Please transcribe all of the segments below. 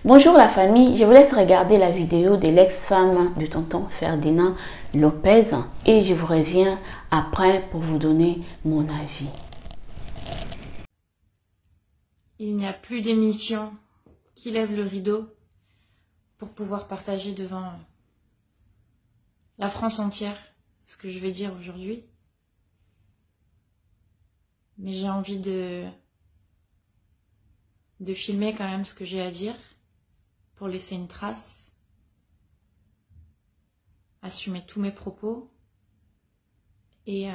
Bonjour la famille, je vous laisse regarder la vidéo de l'ex-femme de tonton Ferdinand Lopez et je vous reviens après pour vous donner mon avis. Il n'y a plus d'émission qui lève le rideau pour pouvoir partager devant la France entière ce que je vais dire aujourd'hui. Mais j'ai envie de filmer quand même ce que j'ai à dire pour laisser une trace, assumer tous mes propos et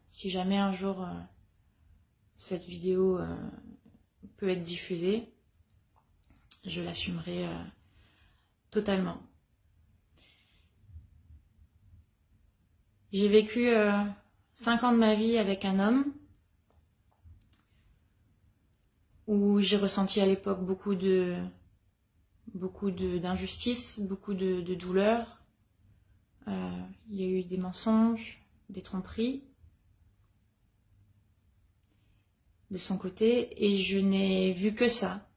si jamais un jour cette vidéo peut être diffusée, je l'assumerai totalement. J'ai vécu 5 ans de ma vie avec un homme où j'ai ressenti à l'époque beaucoup d'injustice, beaucoup de douleur. Il y a eu des mensonges, des tromperies de son côté et je n'ai vu que ça.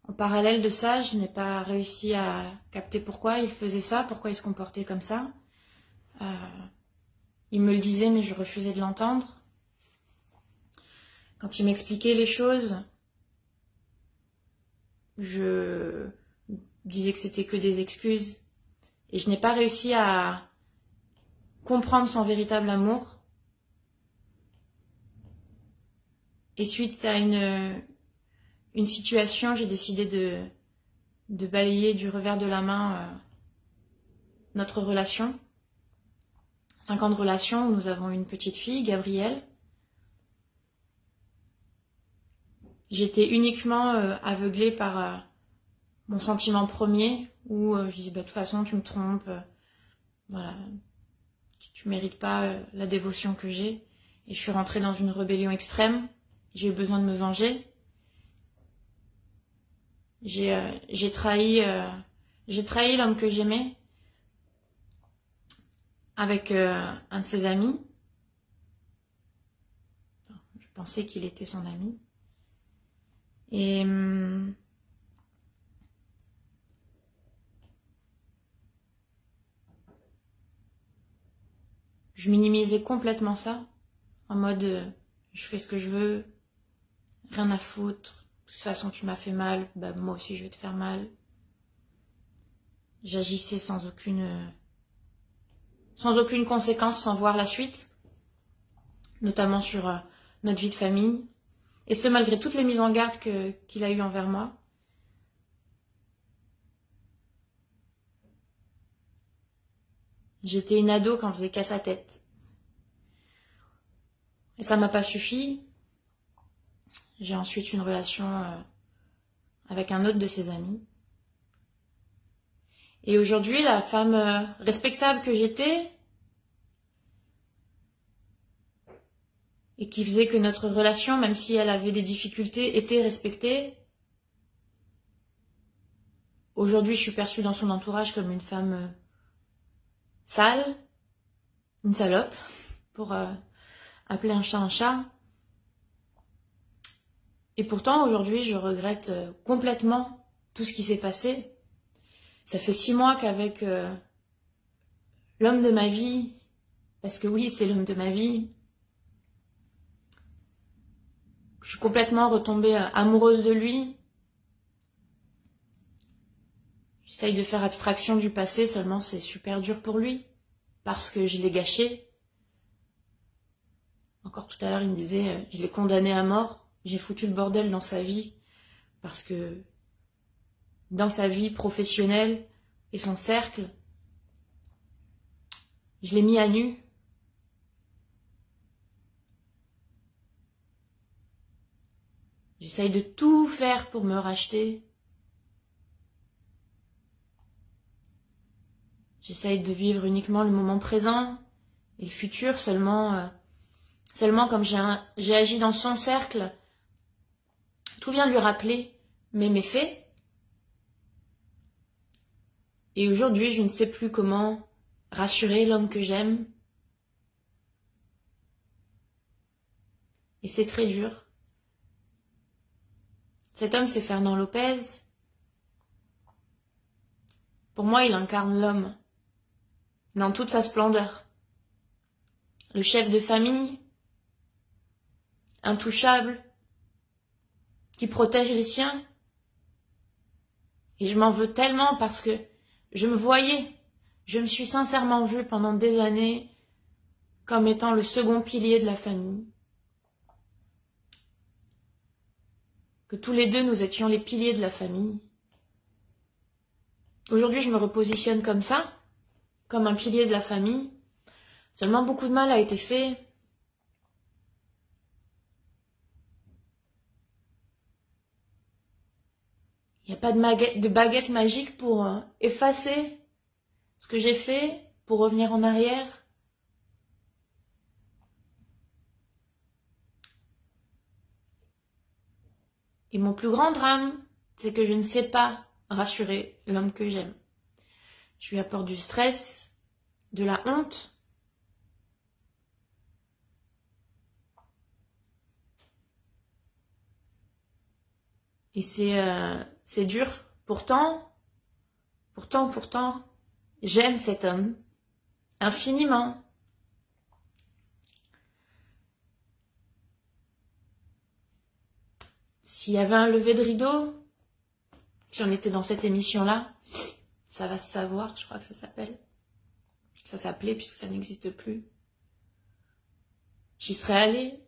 En parallèle de ça, je n'ai pas réussi à capter pourquoi il faisait ça, pourquoi il se comportait comme ça. Il me le disait mais je refusais de l'entendre. Quand il m'expliquait les choses, je disais que c'était que des excuses et je n'ai pas réussi à comprendre son véritable amour. Et suite à une situation, j'ai décidé de balayer du revers de la main notre relation. 5 ans de relation où nous avons une petite fille, Gabrielle. J'étais uniquement aveuglée par mon sentiment premier où je disais bah, de toute façon tu me trompes, voilà, tu mérites pas la dévotion que j'ai. Et je suis rentrée dans une rébellion extrême, j'ai eu besoin de me venger. J'ai trahi l'homme que j'aimais avec un de ses amis. Je pensais qu'il était son ami. Et je minimisais complètement ça, en mode je fais ce que je veux, rien à foutre, de toute façon tu m'as fait mal, bah moi aussi je vais te faire mal. J'agissais sans aucune conséquence, sans voir la suite, notamment sur notre vie de famille, et ce malgré toutes les mises en garde qu'il a eues envers moi. J'étais une ado quand on faisait qu'à sa tête. Et ça m'a pas suffi. J'ai ensuite une relation avec un autre de ses amis. Et aujourd'hui, la femme respectable que j'étais, et qui faisait que notre relation, même si elle avait des difficultés, était respectée. Aujourd'hui, je suis perçue dans son entourage comme une femme sale, une salope, pour appeler un chat un chat. Et pourtant, aujourd'hui, je regrette complètement tout ce qui s'est passé. Ça fait 6 mois qu'avec l'homme de ma vie, parce que oui, c'est l'homme de ma vie, je suis complètement retombée amoureuse de lui. J'essaye de faire abstraction du passé, seulement c'est super dur pour lui, parce que je l'ai gâché. Encore tout à l'heure, il me disait, je l'ai condamné à mort, j'ai foutu le bordel dans sa vie, parce que dans sa vie professionnelle et son cercle, je l'ai mis à nu. J'essaye de tout faire pour me racheter. J'essaye de vivre uniquement le moment présent et le futur, seulement comme j'ai agi dans son cercle, tout vient lui rappeler mes méfaits. Et aujourd'hui, je ne sais plus comment rassurer l'homme que j'aime. Et c'est très dur. Cet homme, c'est Fernand Lopez. Pour moi, il incarne l'homme dans toute sa splendeur. Le chef de famille, intouchable, qui protège les siens. Et je m'en veux tellement parce que je me suis sincèrement vue pendant des années comme étant le second pilier de la famille. Que tous les deux nous étions les piliers de la famille. Aujourd'hui, je me repositionne comme ça, comme un pilier de la famille. Seulement, beaucoup de mal a été fait. Il n'y a pas de baguette magique pour effacer ce que j'ai fait, pour revenir en arrière. Et mon plus grand drame, c'est que je ne sais pas rassurer l'homme que j'aime. Je lui apporte du stress, de la honte. Et c'est dur. Pourtant, j'aime cet homme infiniment. S'il y avait un lever de rideau, si on était dans cette émission-là, ça va se savoir, je crois que ça s'appelle. Ça s'appelait puisque ça n'existe plus. J'y serais allée.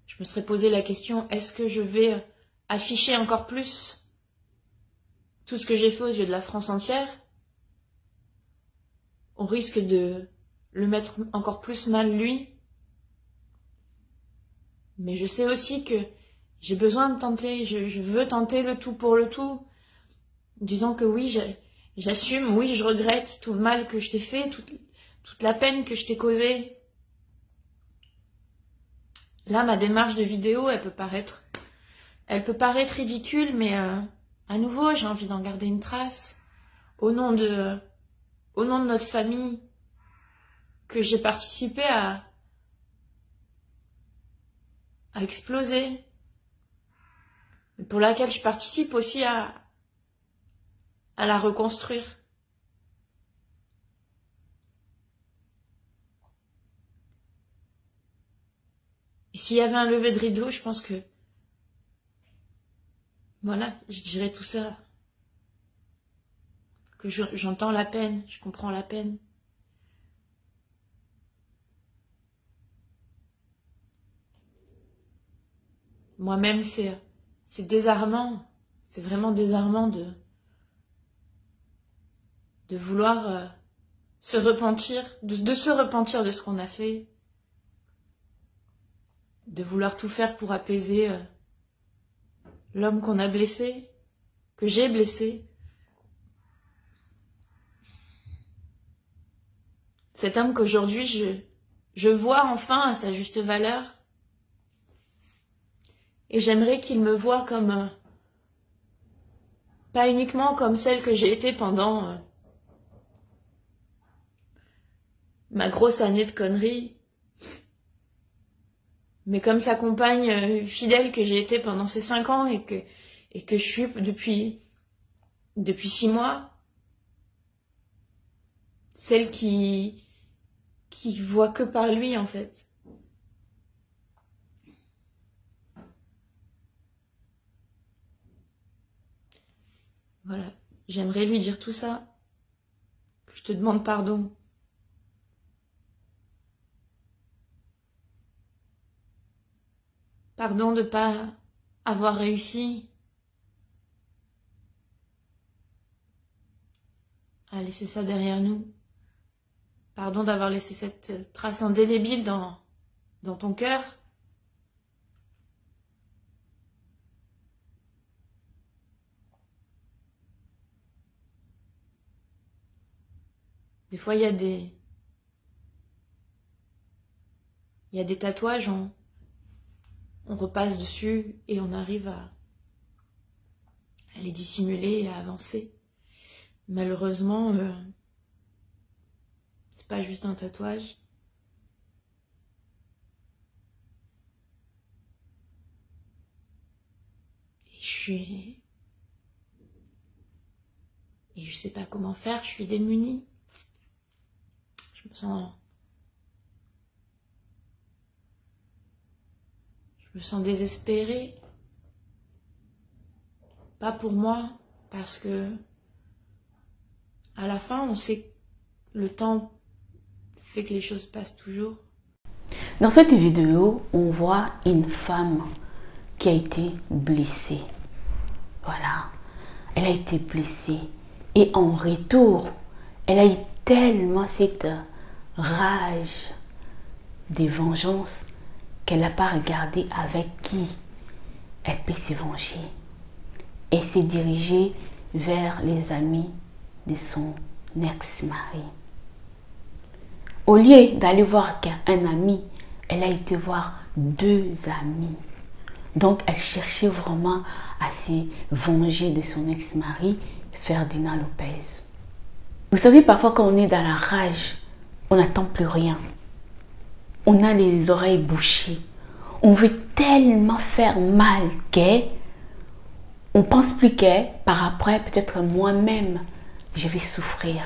Je me serais posé la question, est-ce que je vais afficher encore plus tout ce que j'ai fait aux yeux de la France entière, au risque de le mettre encore plus mal lui. Mais je sais aussi que j'ai besoin de tenter, je veux tenter le tout pour le tout, disant que oui, j'assume, oui, je regrette tout le mal que je t'ai fait, toute la peine que je t'ai causée. Là, ma démarche de vidéo, elle peut paraître ridicule, mais à nouveau, j'ai envie d'en garder une trace au nom de notre famille, que j'ai participé à exploser, mais pour laquelle je participe aussi à la reconstruire. Et s'il y avait un lever de rideau, je pense que, voilà, je dirais tout ça. Que j'entends la peine, je comprends la peine. Moi-même, c'est désarmant. C'est vraiment désarmant de vouloir se repentir, de se repentir de ce qu'on a fait. De vouloir tout faire pour apaiser l'homme qu'on a blessé, que j'ai blessé. Cet homme qu'aujourd'hui je vois enfin à sa juste valeur. Et j'aimerais qu'il me voie comme, pas uniquement comme celle que j'ai été pendant ma grosse année de conneries, mais comme sa compagne fidèle que j'ai été pendant ces 5 ans et que je suis depuis 6 mois. Celle qui voit que par lui, en fait. Voilà, j'aimerais lui dire tout ça, que je te demande pardon. Pardon de pas avoir réussi à laisser ça derrière nous. Pardon d'avoir laissé cette trace indélébile dans ton cœur. Des fois, il y a des tatouages, on repasse dessus et on arrive à les dissimuler et à avancer. Malheureusement, c'est pas juste un tatouage. Et et je sais pas comment faire, je suis démunie. Je me sens désespérée. Pas pour moi, parce que à la fin, on sait que le temps fait que les choses passent toujours. Dans cette vidéo, on voit une femme qui a été blessée. Voilà, elle a été blessée. Et en retour, elle a eu tellement cette rage de vengeance qu'elle n'a pas regardé avec qui elle peut se venger. Elle s'est dirigée vers les amis de son ex-mari. Au lieu d'aller voir un ami, elle a été voir 2 amis. Donc, elle cherchait vraiment à se venger de son ex-mari, Ferdinand Lopez. Vous savez, parfois quand on est dans la rage, on n'attend plus rien. On a les oreilles bouchées. On veut tellement faire mal qu'on pense plus que par après, peut-être moi-même, je vais souffrir.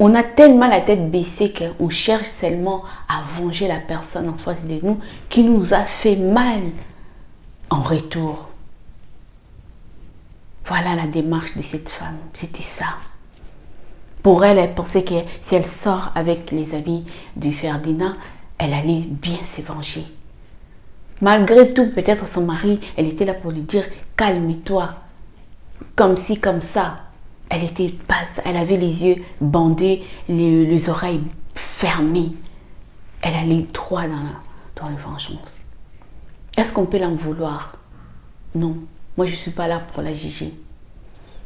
On a tellement la tête baissée qu'on cherche seulement à venger la personne en face de nous qui nous a fait mal en retour. Voilà la démarche de cette femme. C'était ça. Pour elle, elle pensait que si elle sort avec les amis du Ferdinand, elle allait bien se venger. Malgré tout, peut-être son mari, elle était là pour lui dire « Calme-toi », comme ci, comme ça. Elle avait les yeux bandés, les oreilles fermées. Elle allait droit dans la vengeance. Est-ce qu'on peut l'en vouloir? Non. Moi, je ne suis pas là pour la juger.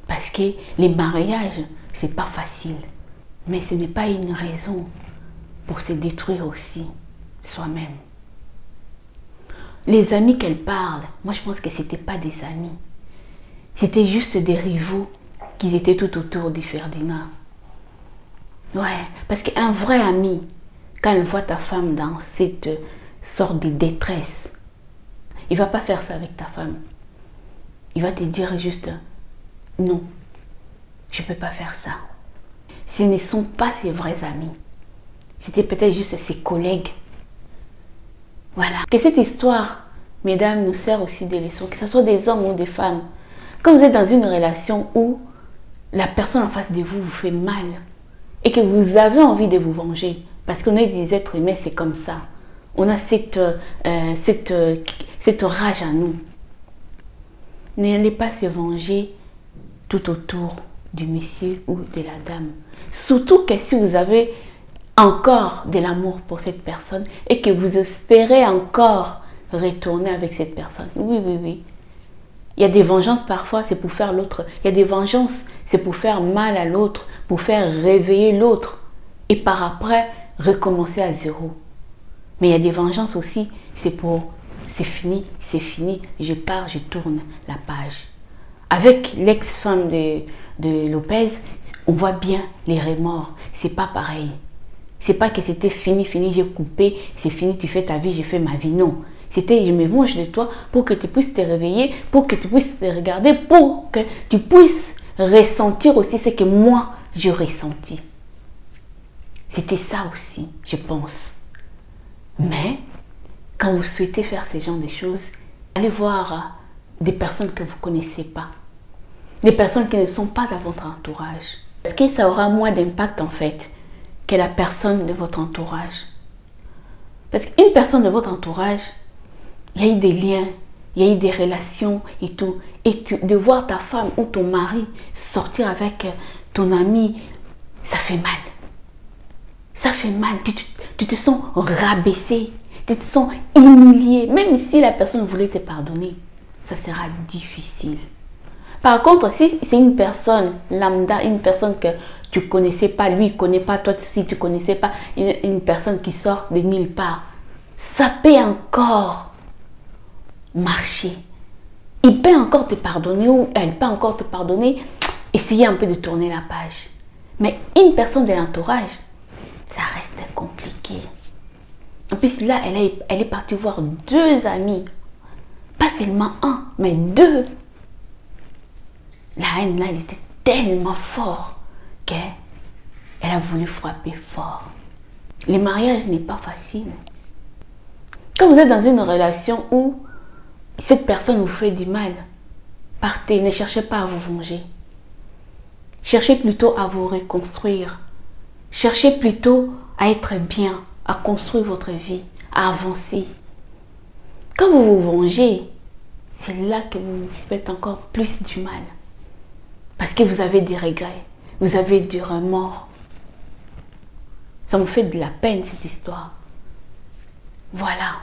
Parce que les mariages, ce n'est pas facile. Mais ce n'est pas une raison pour se détruire aussi soi-même. Les amis qu'elle parle, moi je pense que ce n'étaient pas des amis. C'était juste des rivaux qui étaient tout autour du Ferdinand. Ouais, parce qu'un vrai ami, quand il voit ta femme dans cette sorte de détresse, il ne va pas faire ça avec ta femme. Il va te dire juste, non, je ne peux pas faire ça. Ce ne sont pas ses vrais amis. C'était peut-être juste ses collègues. Voilà. Que cette histoire, mesdames, nous sert aussi de leçon, que ce soit des hommes ou des femmes. Quand vous êtes dans une relation où la personne en face de vous vous fait mal et que vous avez envie de vous venger, parce qu'on est des êtres humains, c'est comme ça. On a cette rage à nous. N'allez pas se venger tout autour du monsieur ou de la dame. Surtout que si vous avez encore de l'amour pour cette personne et que vous espérez encore retourner avec cette personne. Oui, oui, oui. Il y a des vengeances parfois, c'est pour faire l'autre. Il y a des vengeances, c'est pour faire mal à l'autre, pour faire réveiller l'autre. Et par après, recommencer à zéro. Mais il y a des vengeances aussi, c'est pour, c'est fini, je pars, je tourne la page. Avec l'ex-femme de Lopez, on voit bien les remords. C'est pas pareil. C'est pas que c'était fini, j'ai coupé, c'est fini, tu fais ta vie, je fais ma vie. Non. C'était je me venge de toi pour que tu puisses te réveiller, pour que tu puisses te regarder, pour que tu puisses ressentir aussi ce que moi j'ai ressenti. C'était ça aussi, je pense. Mais quand vous souhaitez faire ce genre de choses, allez voir des personnes que vous ne connaissez pas. Des personnes qui ne sont pas dans votre entourage. Parce que ça aura moins d'impact en fait que la personne de votre entourage. Parce qu'une personne de votre entourage, il y a eu des liens, il y a eu des relations et tout. Et de voir ta femme ou ton mari sortir avec ton ami, ça fait mal. Ça fait mal. Tu te sens rabaissé, tu te sens humilié. Même si la personne voulait te pardonner, ça sera difficile. Par contre, si c'est une personne lambda, une personne que tu ne connaissais pas, lui il ne connaît pas, toi si tu ne connaissais pas, une personne qui sort de nulle part, ça peut encore marcher. Il peut encore te pardonner ou elle peut encore te pardonner, essayer un peu de tourner la page. Mais une personne de l'entourage, ça reste compliqué. En plus là, elle est partie voir 2 amis. Pas seulement un, mais 2. La haine là, elle était tellement fort qu'elle a voulu frapper fort. Le mariage n'est pas facile. Quand vous êtes dans une relation où cette personne vous fait du mal, partez, ne cherchez pas à vous venger. Cherchez plutôt à vous reconstruire. Cherchez plutôt à être bien, à construire votre vie, à avancer. Quand vous vous vengez, c'est là que vous faites encore plus du mal. Parce que vous avez des regrets, vous avez du remords. Ça me fait de la peine cette histoire. Voilà.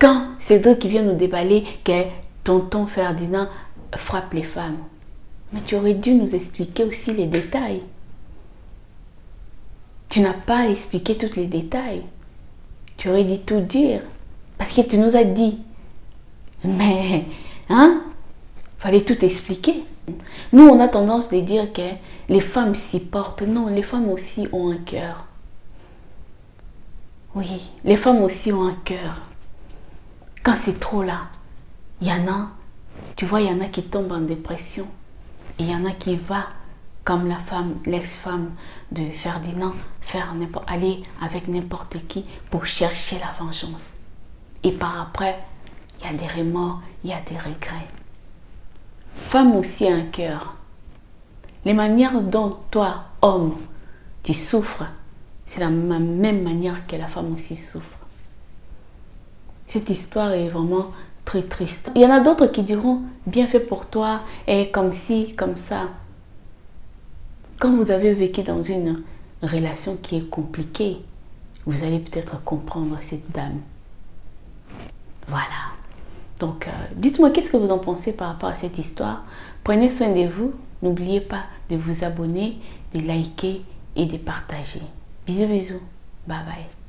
Quand Cédric qui vient nous déballer que tonton Ferdinand frappe les femmes, mais tu aurais dû nous expliquer aussi les détails. Tu n'as pas expliqué tous les détails. Tu aurais dû tout dire. Parce que tu nous as dit. Mais, hein? Fallait tout expliquer. Nous, on a tendance de dire que les femmes s'y portent. Non, les femmes aussi ont un cœur. Oui, les femmes aussi ont un cœur. Quand c'est trop là, il y en a, tu vois, il y en a qui tombent en dépression. Et il y en a qui va, comme la femme, l'ex-femme de Ferdinand, aller avec n'importe qui pour chercher la vengeance. Et par après, il y a des remords, il y a des regrets. Femme aussi a un cœur. Les manières dont toi, homme, tu souffres, c'est la même manière que la femme aussi souffre. Cette histoire est vraiment très triste. Il y en a d'autres qui diront, bien fait pour toi, et comme ci, comme ça. Quand vous avez vécu dans une relation qui est compliquée, vous allez peut-être comprendre cette dame. Voilà. Donc, dites-moi qu'est-ce que vous en pensez par rapport à cette histoire. Prenez soin de vous. N'oubliez pas de vous abonner, de liker et de partager. Bisous, bisous. Bye bye.